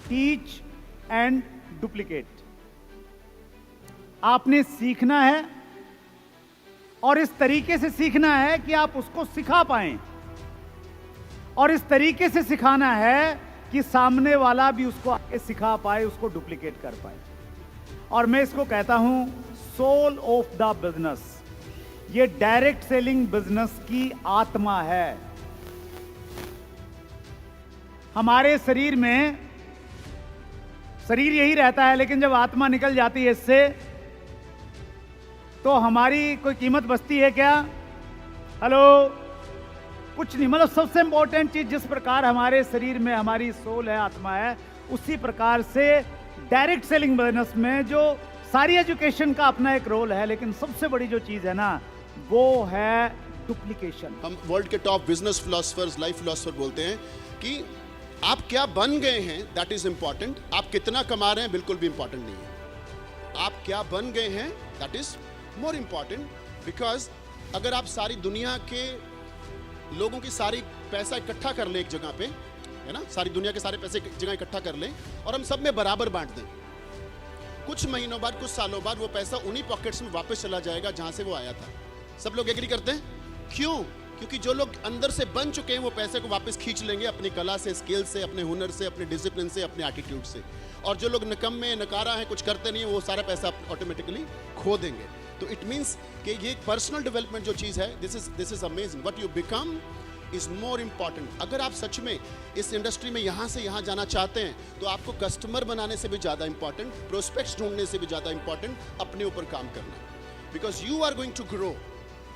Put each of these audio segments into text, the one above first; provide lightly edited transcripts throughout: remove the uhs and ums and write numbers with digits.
Teach and duplicate. आपने सीखना है और इस तरीके से सीखना है कि आप उसको सिखा पाएं, और इस तरीके से सिखाना है कि सामने वाला भी उसको आगे सिखा पाए, उसको डुप्लीकेट कर पाए। और मैं इसको कहता हूं सोल ऑफ द बिजनेस। ये डायरेक्ट सेलिंग बिजनेस की आत्मा है। हमारे शरीर में, शरीर यही रहता है, लेकिन जब आत्मा निकल जाती है इससे तो हमारी कोई कीमत बचती है क्या? हेलो, कुछ नहीं। मतलब सबसे इंपॉर्टेंट चीज, जिस प्रकार हमारे शरीर में हमारी सोल है, आत्मा है, उसी प्रकार से डायरेक्ट सेलिंग बिजनेस में जो सारी एजुकेशन का अपना एक रोल है, लेकिन सबसे बड़ी जो चीज है ना, वो है डुप्लीकेशन। हम वर्ल्ड के top business philosophers, life philosopher बोलते हैं कि आप क्या बन गए हैं दैट इज इंपॉर्टेंट, आप कितना कमा रहे हैं बिल्कुल भी इंपॉर्टेंट नहीं है। आप क्या बन गए हैं that is more important, because अगर आप सारी दुनिया के लोगों की सारी पैसा इकट्ठा कर ले एक जगह पे, है ना, सारी दुनिया के सारे पैसे एक जगह इकट्ठा कर लें और हम सब में बराबर बांट दें, कुछ महीनों बाद, कुछ सालों बाद वो पैसा उन्हीं पॉकेट्स में वापस चला जाएगा जहां से वो आया था। सब लोग एग्री करते हैं? क्यों? क्योंकि जो लोग अंदर से बन चुके हैं वो पैसे को वापस खींच लेंगे अपनी कला से, स्किल से, अपने हुनर से, अपने डिसिप्लिन से, अपने एटीट्यूड से। और जो लोग निकम्मे, नकारा हैं, कुछ करते नहीं है, वो सारा पैसा ऑटोमेटिकली खो देंगे। तो इट मीन्स कि ये पर्सनल डेवलपमेंट जो चीज़ है, this is amazing. What you become is more important. अगर आप सच में इस इंडस्ट्री में यहाँ से यहाँ जाना चाहते हैं तो आपको कस्टमर बनाने से भी ज़्यादा इंपॉर्टेंट, प्रोस्पेक्ट्स ढूंढने से भी ज़्यादा इंपॉर्टेंट अपने ऊपर काम करना, because you are going to grow,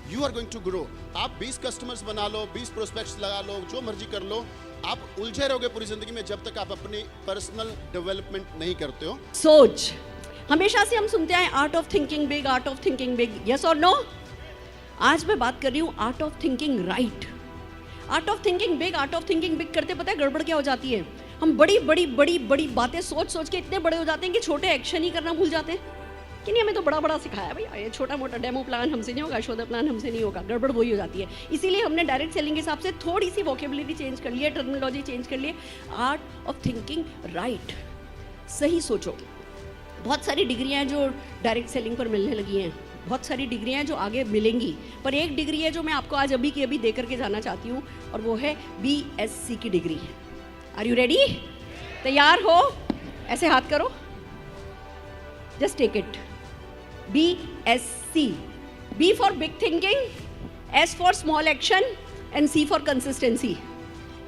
you are going to grow. आप 20 कस्टमर्स बना लो, 20 प्रोस्पेक्ट्स लगा लो, जो मर्जी कर लो, आप उलझे रहोगे पूरी जिंदगी में जब तक आप अपनी पर्सनल डेवलपमेंट नहीं करते हो। सोच, हमेशा से हम सुनते हैं art of thinking big, art of thinking big, yes और नो? आज मैं बात कर रही हूँ art of thinking right. Art of thinking big, art of thinking big करते पता है गड़बड़ क्या हो जाती है? हम बड़ी बड़ी बड़ी बड़ी बातें सोच सोच के इतने बड़े हो जाते हैं कि छोटे एक्शन ही करना भूल जाते हैं कि नहीं, हमें तो बड़ा बड़ा सिखाया भैया, ये छोटा मोटा डेमो प्लान हमसे नहीं होगा, शोधा प्लान हमसे नहीं होगा। गड़बड़ वही हो जाती है। इसीलिए हमने डायरेक्ट सेलिंग के हिसाब से थोड़ी सी वोकेबुलरी चेंज कर लिया, टर्मिनोलॉजी चेंज कर लिए। आर्ट ऑफ थिंकिंग राइट, सही सोचो। बहुत सारी डिग्रियाँ हैं जो डायरेक्ट सेलिंग पर मिलने लगी हैं, बहुत सारी डिग्रियाँ हैं जो आगे मिलेंगी, पर एक डिग्री है जो मैं आपको आज अभी की अभी दे करके जाना चाहती हूँ, और वो है BSc की डिग्री। Are you ready? तैयार हो? ऐसे हाथ करो, just take it. BSc, B for big thinking, S for small action and C for consistency.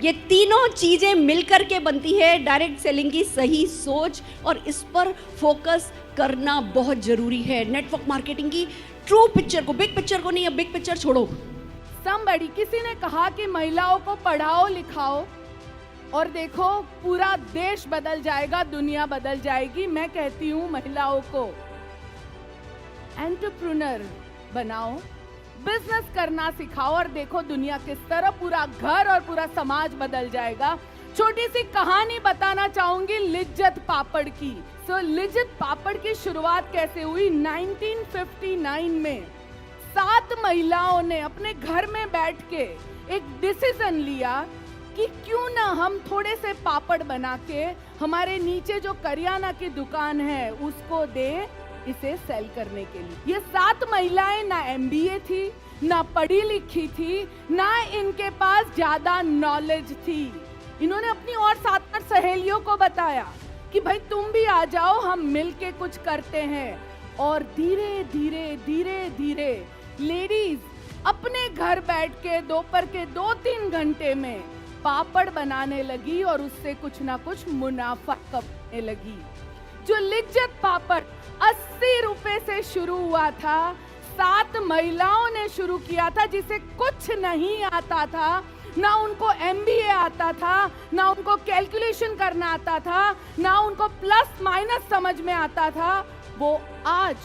ये तीनों चीजें मिलकर के बनती है डायरेक्ट सेलिंग की सही सोच, और इस पर फोकस करना बहुत जरूरी है। नेटवर्क मार्केटिंग की ट्रू पिक्चर को, बिग पिक्चर को नहीं, अब बिग पिक्चर छोड़ो। समबड़ी, किसी ने कहा कि महिलाओं को पढ़ाओ लिखाओ और देखो पूरा देश बदल जाएगा, दुनिया बदल जाएगी। मैं कहती हूँ महिलाओं को एंटरप्रेन्योर बनाओ, बिजनेस करना सिखाओ, और देखो दुनिया किस तरह पूरा घर और पूरा समाज बदल जाएगा। छोटी सी कहानी बताना चाहूंगी लिज्जत पापड़ की। लिज्जत पापड़ की शुरुआत कैसे हुई? 1959 में 7 महिलाओं ने अपने घर में बैठ के एक डिसीजन लिया कि क्यों ना हम थोड़े से पापड़ बना के हमारे नीचे जो करियाना की दुकान है उसको दें, इसे सेल करने के लिए। ये 7 महिलाएं ना MBA थी, ना पढ़ी लिखी थी, ना इनके पास ज्यादा नॉलेज थी। इन्होंने अपनी और 7 सहेलियों को बताया कि भाई तुम भी आ जाओ, हम मिलके कुछ करते हैं। और धीरे धीरे धीरे धीरे लेडीज अपने घर बैठ के दोपहर के 2-3 घंटे में पापड़ बनाने लगी और उससे कुछ ना कुछ मुनाफा कमाने लगी। जो लिज्जत पापड़ 80 रुपए से शुरू हुआ था, 7 महिलाओं ने शुरू किया था जिसे कुछ नहीं आता था, ना उनको MBA आता था, ना उनको कैलकुलेशन करना आता था, ना उनको प्लस माइनस समझ में आता था। वो आज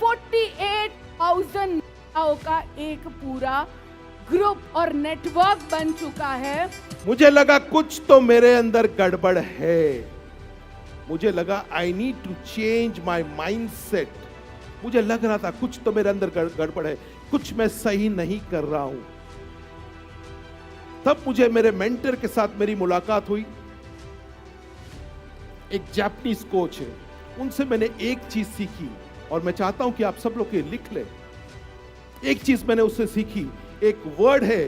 48,000 महिलाओं का एक पूरा ग्रुप और नेटवर्क बन चुका है। मुझे लगा कुछ तो मेरे अंदर गड़बड़ है। मुझे लगा I need to change my mindset. मुझे लग रहा था कुछ तो मेरे अंदर गड़बड़ है, कुछ मैं सही नहीं कर रहा हूं। तब मुझे मेरे मेंटर के साथ मेरी मुलाकात हुई एक जापानीज कोच है, उनसे मैंने एक चीज सीखी और मैं चाहता हूं कि आप सब लोग ये लिख लें। एक चीज मैंने उससे सीखी, एक वर्ड है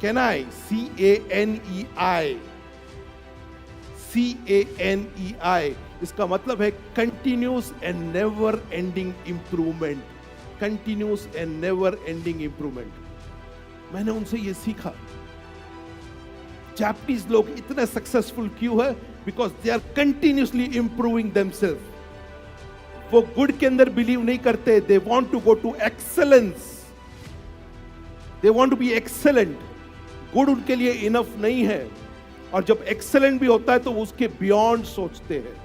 कैनाई, CANEI, CANEI। इसका मतलब है continuous and never ending improvement, continuous and never ending improvement. मैंने उनसे ये सीखा। जापानीज लोग इतने सक्सेसफुल क्यों है? Because they are continuously improving themselves. वो गुड के अंदर बिलीव नहीं करते, they want to go to excellence, they want to be excellent. Good उनके लिए इनफ नहीं है, और जब एक्सेलेंट भी होता है तो वो उसके बियॉन्ड सोचते हैं।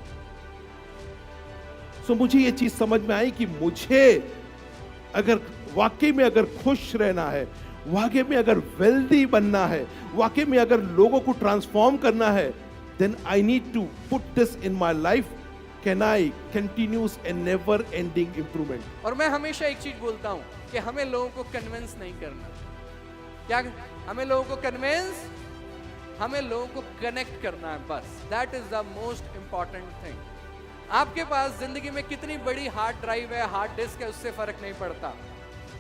सो मुझे ये चीज समझ में आई कि मुझे अगर वाकई में अगर खुश रहना है, वाकई में अगर वेल्दी बनना है, वाकई में अगर लोगों को ट्रांसफॉर्म करना है, then I need to put this in my life, kaizen, continuous and never ending improvement. और मैं हमेशा एक चीज बोलता हूं कि हमें लोगों को कन्विंस नहीं करना। क्या हमें लोगों को कन्विंस, हमें लोगों को कनेक्ट करना है, बस। That is the most important thing. आपके पास जिंदगी में कितनी बड़ी हार्ड ड्राइव है, हार्ड डिस्क है, उससे फर्क नहीं पड़ता।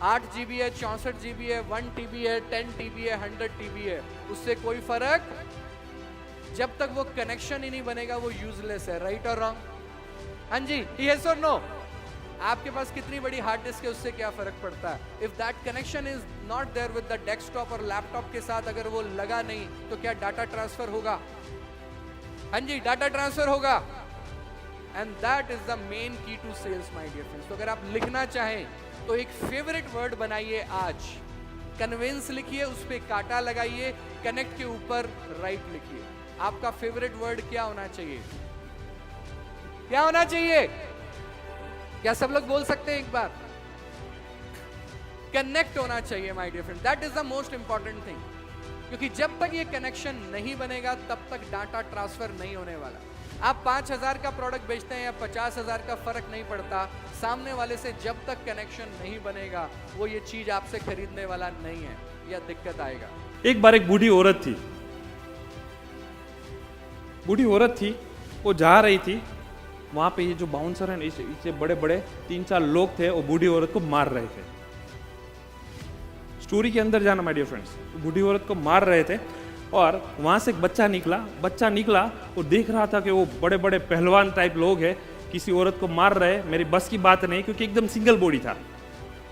8 GB है, 64 GB है, 1 TB है, 10 TB है, 100 TB है, उससे कोई फर्क, जब तक वो कनेक्शन ही नहीं बनेगा वो यूजलेस है। राइट और रॉन्ग? हाँ जी, यस और नो? आपके पास कितनी बड़ी हार्ड डिस्क है, उससे क्या फर्क पड़ता है? If that connection is not there with the desktop और लैपटॉप के साथ, अगर वो लगा नहीं तो क्या डाटा ट्रांसफर होगा? हाँ जी, डाटा ट्रांसफर होगा। And that is the main key to sales, my dear friends. तो अगर आप लिखना चाहें तो एक फेवरेट वर्ड बनाइए आज, कन्विंस लिखिए, उस पर कांटा लगाइए, कनेक्ट के ऊपर राइट लिखिए। आपका फेवरेट वर्ड क्या होना चाहिए? क्या होना चाहिए? क्या सब लोग बोल सकते हैं एक बार? कनेक्ट होना चाहिए my dear friend, that is the most important thing. क्योंकि जब तक ये कनेक्शन नहीं बनेगा तब तक डाटा ट्रांसफर नहीं होने वाला। आप 5000 का प्रोडक्ट बेचते हैं या 50,000 का फर्क नहीं पड़ता, सामने वाले से जब तक कनेक्शन नहीं बनेगा वो ये चीज आपसे खरीदने वाला नहीं है, या दिक्कत आएगा। एक बार एक बूढ़ी औरत थी, वो जा रही थी, वहां पे ये जो बाउंसर है, इससे बड़े बड़े 3-4 लोग थे, वो बूढ़ी औरत को मार रहे थे। स्टोरी के अंदर जाना माय डियर फ्रेंड्स, बूढ़ी औरत को मार रहे थे, और वहां से एक बच्चा निकला, वो देख रहा था कि वो बड़े बड़े पहलवान टाइप लोग हैं, किसी औरत को मार रहे, मेरी बस की बात नहीं, क्योंकि एकदम सिंगल बॉडी था,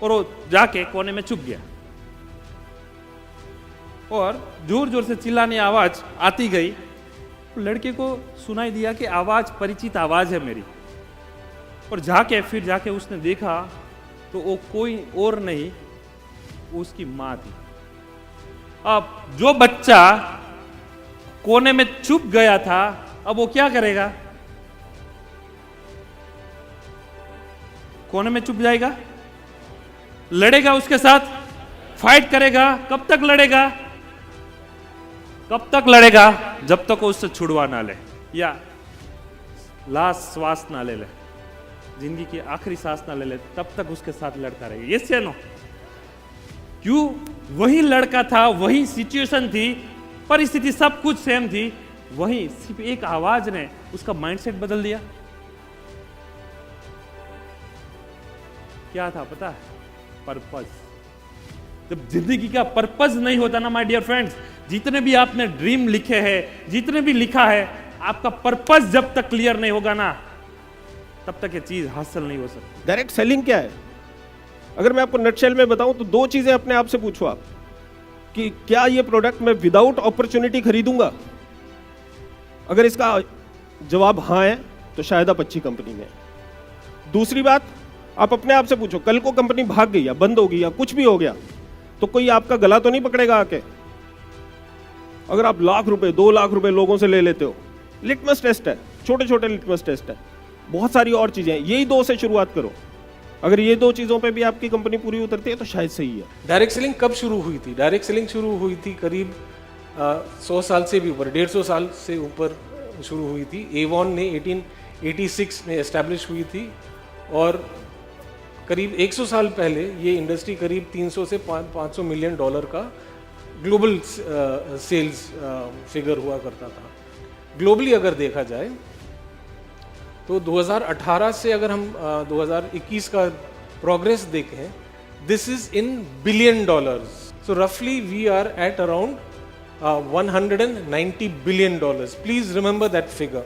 और वो जाके कोने में छुप गया, और जोर जोर से चिल्लाने आवाज आती गई। लड़के को सुनाई दिया कि आवाज परिचित आवाज है मेरी, और फिर जाके उसने देखा तो वो कोई और नहीं, वो उसकी मां थी। अब जो बच्चा कोने में छुप गया था, अब वो क्या करेगा? कोने में छुप जाएगा, लड़ेगा उसके साथ, फाइट करेगा। कब तक लड़ेगा? जब तक वो उससे छुड़वा ना ले, या लास्ट श्वास ना ले, जिंदगी की आखिरी सांस ना ले, तब तक उसके साथ लड़ता रहेगा। यस या नो? क्यों? वही लड़का था, वही सिचुएशन थी, परिस्थिति सब कुछ सेम थी, वही सिर्फ एक आवाज ने उसका माइंडसेट बदल दिया। क्या था पता है? पर्पस। जब जिंदगी का पर्पस नहीं होता ना माय डियर फ्रेंड्स, जितने भी आपने ड्रीम लिखे हैं, जितने भी लिखा है, आपका पर्पस जब तक क्लियर नहीं होगा ना, तब तक ये चीज हासिल नहीं हो सकती। डायरेक्ट सेलिंग क्या है? अगर मैं आपको नटशेल में बताऊं तो 2 चीजें अपने आप से पूछो आप, कि क्या ये प्रोडक्ट मैं विदाउट अपॉर्चुनिटी खरीदूंगा? अगर इसका जवाब हाँ है तो शायद आप अच्छी कंपनी में। दूसरी बात, आप अपने आप से पूछो, कल को कंपनी भाग गई या बंद हो गई या कुछ भी हो गया तो कोई आपका गला तो नहीं पकड़ेगा आके? अगर आप लाख रुपए 2 लाख रुपए लोगों से ले लेते हो, लिटमस टेस्ट है, छोटे छोटे लिटमस टेस्ट है, बहुत सारी और चीजें हैं, यही 2 से शुरुआत करो। अगर ये 2 चीजों पे भी आपकी कंपनी पूरी उतरती है तो शायद सही है। डायरेक्ट सेलिंग कब शुरू हुई थी? डायरेक्ट सेलिंग शुरू हुई थी करीब 100 साल से भी ऊपर, 150 साल से ऊपर शुरू हुई थी। एवॉन ने 1886 में एस्टैब्लिश हुई थी, और करीब 100 साल पहले ये इंडस्ट्री करीब 300 से 500 मिलियन डॉलर का ग्लोबल सेल्स फिगर हुआ करता था। ग्लोबली अगर देखा जाए तो 2018 से अगर हम 2021 का प्रोग्रेस देखें, this is in billion dollars. So रफली we are at around $190 billion. Please remember that figure.